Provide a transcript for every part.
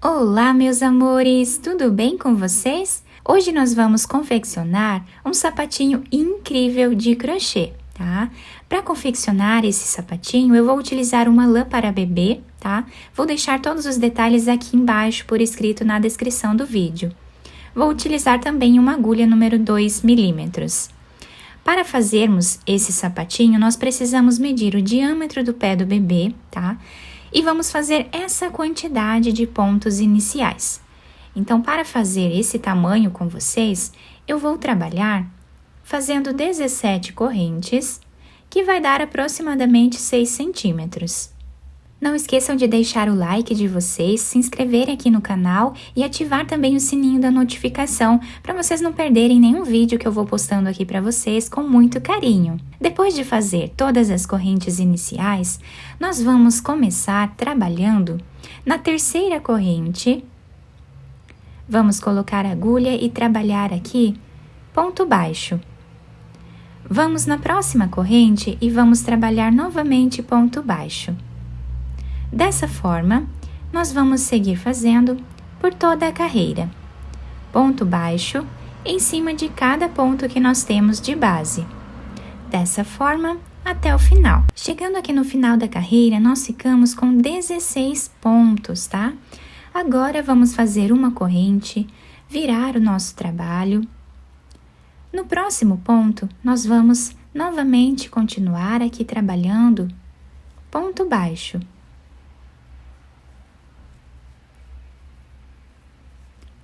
Olá, meus amores! Tudo bem com vocês? Hoje nós vamos confeccionar um sapatinho incrível de crochê, tá? Para confeccionar esse sapatinho, eu vou utilizar uma lã para bebê, tá? Vou deixar todos os detalhes aqui embaixo por escrito na descrição do vídeo. Vou utilizar também uma agulha número 2 milímetros. Para fazermos esse sapatinho, nós precisamos medir o diâmetro do pé do bebê, tá? E vamos fazer essa quantidade de pontos iniciais. Então, para fazer esse tamanho com vocês, eu vou trabalhar fazendo 17 correntes, que vai dar aproximadamente 6 centímetros. Não esqueçam de deixar o like de vocês, se inscreverem aqui no canal e ativar também o sininho da notificação para vocês não perderem nenhum vídeo que eu vou postando aqui para vocês com muito carinho. Depois de fazer todas as correntes iniciais, nós vamos começar trabalhando na terceira corrente. Vamos colocar a agulha e trabalhar aqui ponto baixo. Vamos na próxima corrente e vamos trabalhar novamente ponto baixo. Dessa forma, nós vamos seguir fazendo por toda a carreira. Ponto baixo em cima de cada ponto que nós temos de base. Dessa forma, até o final. Chegando aqui no final da carreira, nós ficamos com 16 pontos, tá? Agora, vamos fazer uma corrente, virar o nosso trabalho. No próximo ponto, nós vamos novamente continuar aqui trabalhando ponto baixo.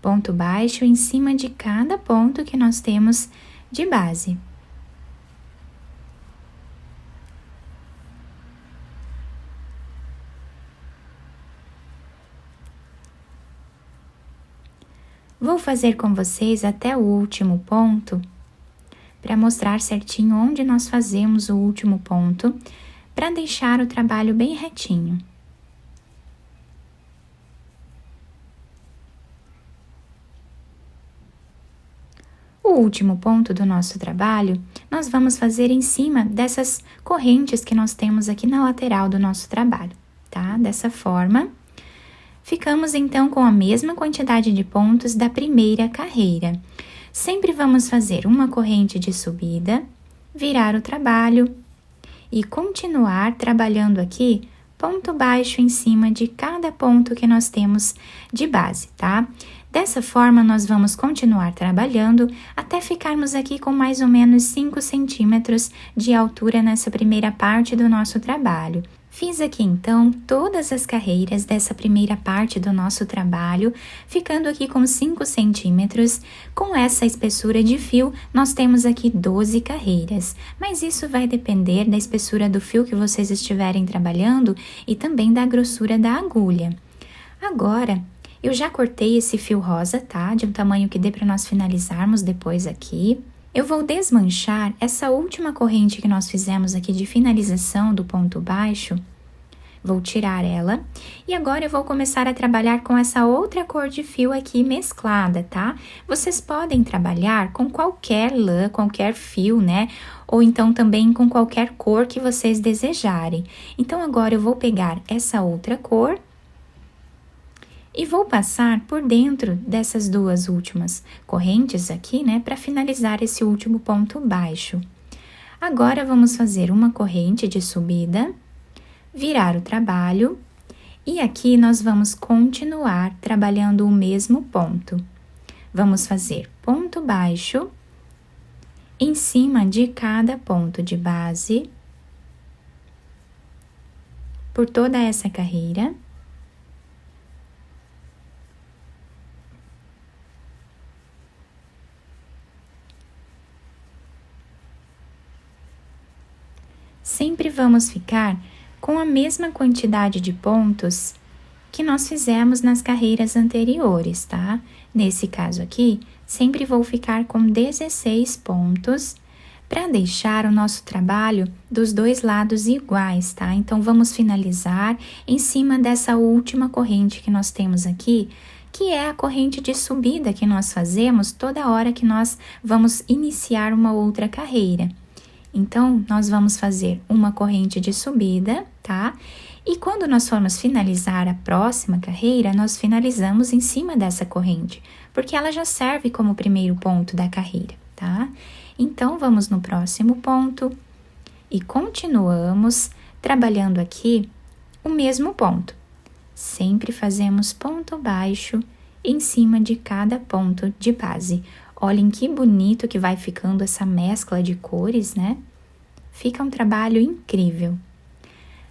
Ponto baixo em cima de cada ponto que nós temos de base. Vou fazer com vocês até o último ponto, para mostrar certinho onde nós fazemos o último ponto, para deixar o trabalho bem retinho. O último ponto do nosso trabalho, nós vamos fazer em cima dessas correntes que nós temos aqui na lateral do nosso trabalho, tá? Dessa forma, ficamos então com a mesma quantidade de pontos da primeira carreira. Sempre vamos fazer uma corrente de subida, virar o trabalho e continuar trabalhando aqui ponto baixo em cima de cada ponto que nós temos de base, tá? Dessa forma, nós vamos continuar trabalhando até ficarmos aqui com mais ou menos 5 centímetros de altura nessa primeira parte do nosso trabalho. Fiz aqui, então, todas as carreiras dessa primeira parte do nosso trabalho, ficando aqui com 5 centímetros. Com essa espessura de fio, nós temos aqui 12 carreiras, mas isso vai depender da espessura do fio que vocês estiverem trabalhando e também da grossura da agulha. Agora, eu já cortei esse fio rosa, tá? De um tamanho que dê para nós finalizarmos depois aqui. Eu vou desmanchar essa última corrente que nós fizemos aqui de finalização do ponto baixo. Vou tirar ela. E agora eu vou começar a trabalhar com essa outra cor de fio aqui mesclada, tá? Vocês podem trabalhar com qualquer lã, qualquer fio, né? Ou então também com qualquer cor que vocês desejarem. Então, agora eu vou pegar essa outra cor e vou passar por dentro dessas duas últimas correntes aqui, né, para finalizar esse último ponto baixo. Agora, vamos fazer uma corrente de subida, virar o trabalho, e aqui nós vamos continuar trabalhando o mesmo ponto. Vamos fazer ponto baixo em cima de cada ponto de base, por toda essa carreira. Sempre vamos ficar com a mesma quantidade de pontos que nós fizemos nas carreiras anteriores, tá? Nesse caso aqui, sempre vou ficar com 16 pontos para deixar o nosso trabalho dos dois lados iguais, tá? Então, vamos finalizar em cima dessa última corrente que nós temos aqui, que é a corrente de subida que nós fazemos toda hora que nós vamos iniciar uma outra carreira. Então, nós vamos fazer uma corrente de subida, tá? E quando nós formos finalizar a próxima carreira, nós finalizamos em cima dessa corrente, porque ela já serve como primeiro ponto da carreira, tá? Então, vamos no próximo ponto e continuamos trabalhando aqui o mesmo ponto. Sempre fazemos ponto baixo em cima de cada ponto de base. Olhem que bonito que vai ficando essa mescla de cores, né? Fica um trabalho incrível.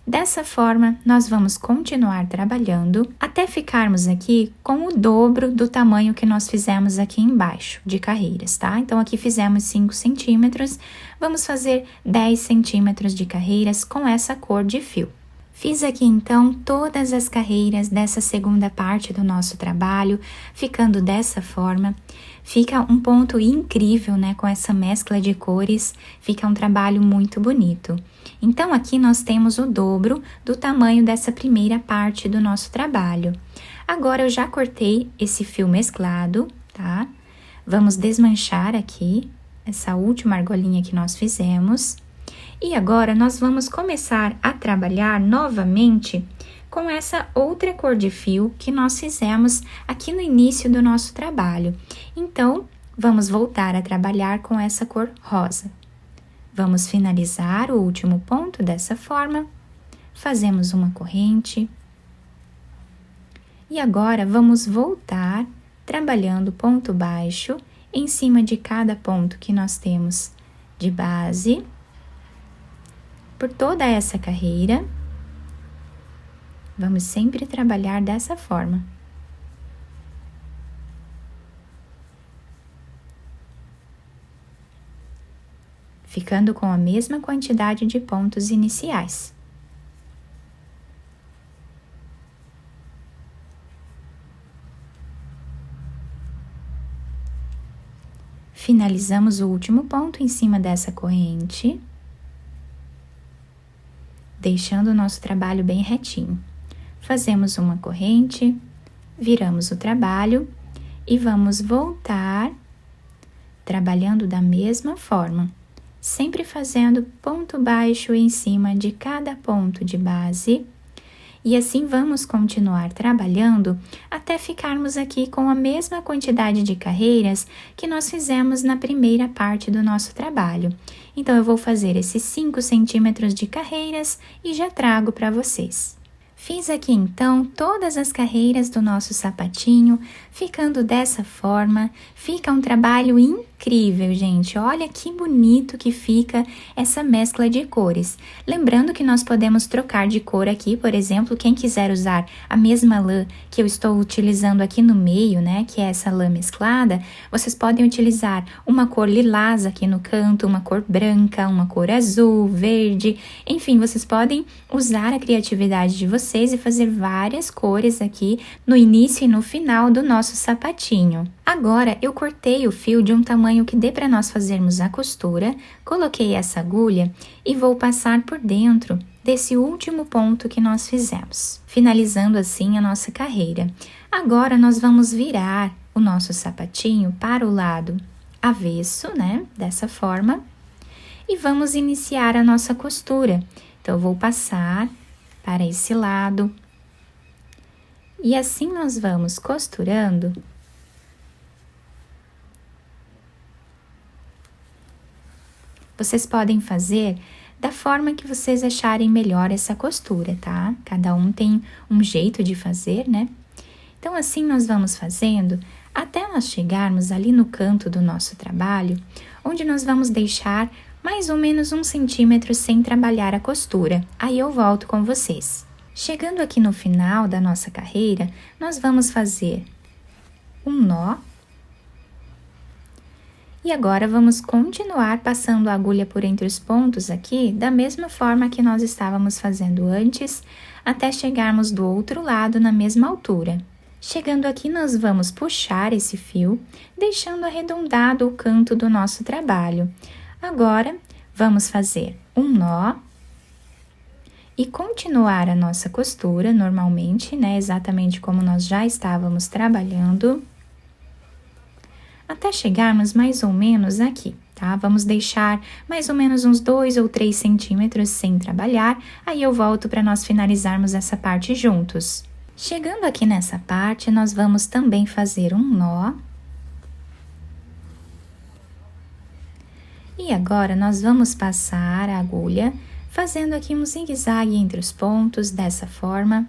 Dessa forma, nós vamos continuar trabalhando até ficarmos aqui com o dobro do tamanho que nós fizemos aqui embaixo de carreiras, tá? Então, aqui fizemos 5 centímetros, vamos fazer 10 centímetros de carreiras com essa cor de fio. Fiz aqui, então, todas as carreiras dessa segunda parte do nosso trabalho, ficando dessa forma. Fica um ponto incrível, né? Com essa mescla de cores, fica um trabalho muito bonito. Então, aqui nós temos o dobro do tamanho dessa primeira parte do nosso trabalho. Agora, eu já cortei esse fio mesclado, tá? Vamos desmanchar aqui essa última argolinha que nós fizemos. E agora, nós vamos começar a trabalhar novamente com essa outra cor de fio que nós fizemos aqui no início do nosso trabalho. Então, vamos voltar a trabalhar com essa cor rosa. Vamos finalizar o último ponto dessa forma, fazemos uma corrente. E agora, vamos voltar trabalhando ponto baixo em cima de cada ponto que nós temos de base, por toda essa carreira. Vamos sempre trabalhar dessa forma. Ficando com a mesma quantidade de pontos iniciais. Finalizamos o último ponto em cima dessa corrente, deixando o nosso trabalho bem retinho. Fazemos uma corrente, viramos o trabalho e vamos voltar trabalhando da mesma forma, sempre fazendo ponto baixo em cima de cada ponto de base. E assim vamos continuar trabalhando até ficarmos aqui com a mesma quantidade de carreiras que nós fizemos na primeira parte do nosso trabalho. Então, eu vou fazer esses 5 centímetros de carreiras e já trago para vocês. Fiz aqui, então, todas as carreiras do nosso sapatinho, ficando dessa forma. Fica um trabalho incrível, gente. Olha que bonito que fica essa mescla de cores. Lembrando que nós podemos trocar de cor aqui, por exemplo, quem quiser usar a mesma lã que eu estou utilizando aqui no meio, né, que é essa lã mesclada, vocês podem utilizar uma cor lilás aqui no canto, uma cor branca, uma cor azul, verde, enfim, vocês podem usar a criatividade de vocês e fazer várias cores aqui no início e no final do nosso sapatinho. Agora, eu cortei o fio de um tamanho que dê para nós fazermos a costura, coloquei essa agulha e vou passar por dentro desse último ponto que nós fizemos, finalizando assim a nossa carreira. Agora, nós vamos virar o nosso sapatinho para o lado avesso, né, dessa forma, e vamos iniciar a nossa costura. Então, eu vou passar para esse lado, e assim nós vamos costurando Vocês podem fazer da forma que vocês acharem melhor essa costura, tá? Cada um tem um jeito de fazer, né? Então, assim nós vamos fazendo até nós chegarmos ali no canto do nosso trabalho, onde nós vamos deixar mais ou menos 1 centímetro sem trabalhar a costura. Aí eu volto com vocês. Chegando aqui no final da nossa carreira, nós vamos fazer um nó. E agora, vamos continuar passando a agulha por entre os pontos aqui, da mesma forma que nós estávamos fazendo antes, até chegarmos do outro lado na mesma altura. Chegando aqui, nós vamos puxar esse fio, deixando arredondado o canto do nosso trabalho. Agora, vamos fazer um nó e continuar a nossa costura normalmente, né? Exatamente como nós já estávamos trabalhando, até chegarmos mais ou menos aqui, tá? Vamos deixar mais ou menos uns 2 ou 3 centímetros sem trabalhar, aí eu volto para nós finalizarmos essa parte juntos. Chegando aqui nessa parte, nós vamos também fazer um nó. E agora, nós vamos passar a agulha, fazendo aqui um zigue-zague entre os pontos, dessa forma,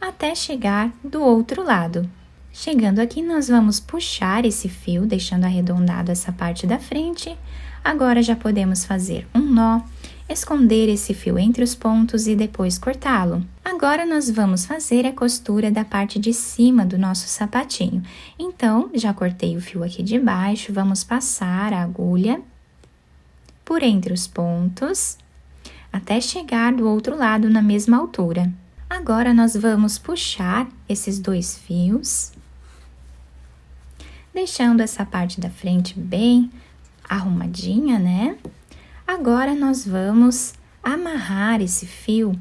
até chegar do outro lado. Chegando aqui, nós vamos puxar esse fio, deixando arredondado essa parte da frente. Agora, já podemos fazer um nó, esconder esse fio entre os pontos e depois cortá-lo. Agora, nós vamos fazer a costura da parte de cima do nosso sapatinho. Então, já cortei o fio aqui de baixo, vamos passar a agulha por entre os pontos, até chegar do outro lado na mesma altura. Agora, nós vamos puxar esses 2 fios, deixando essa parte da frente bem arrumadinha, né? Agora, nós vamos amarrar esse fio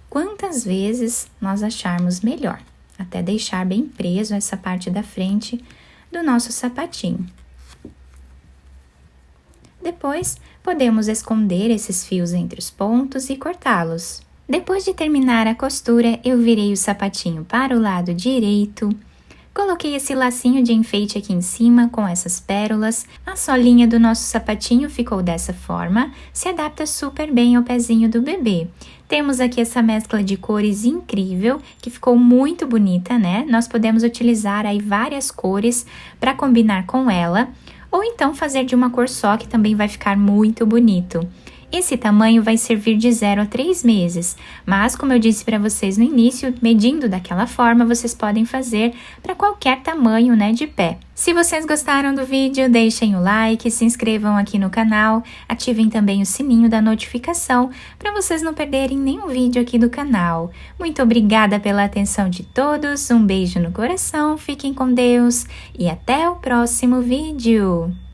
quantas vezes nós acharmos melhor, até deixar bem preso essa parte da frente do nosso sapatinho. Depois, podemos esconder esses fios entre os pontos e cortá-los. Depois de terminar a costura, eu virei o sapatinho para o lado direito, coloquei esse lacinho de enfeite aqui em cima com essas pérolas. A solinha do nosso sapatinho ficou dessa forma, se adapta super bem ao pezinho do bebê. Temos aqui essa mescla de cores incrível, que ficou muito bonita, né? Nós podemos utilizar aí várias cores para combinar com ela, ou então fazer de uma cor só, que também vai ficar muito bonito. Esse tamanho vai servir de 0 a 3 meses, mas como eu disse para vocês no início, medindo daquela forma, vocês podem fazer para qualquer tamanho, né, de pé. Se vocês gostaram do vídeo, deixem o like, se inscrevam aqui no canal, ativem também o sininho da notificação para vocês não perderem nenhum vídeo aqui do canal. Muito obrigada pela atenção de todos, um beijo no coração, fiquem com Deus e até o próximo vídeo!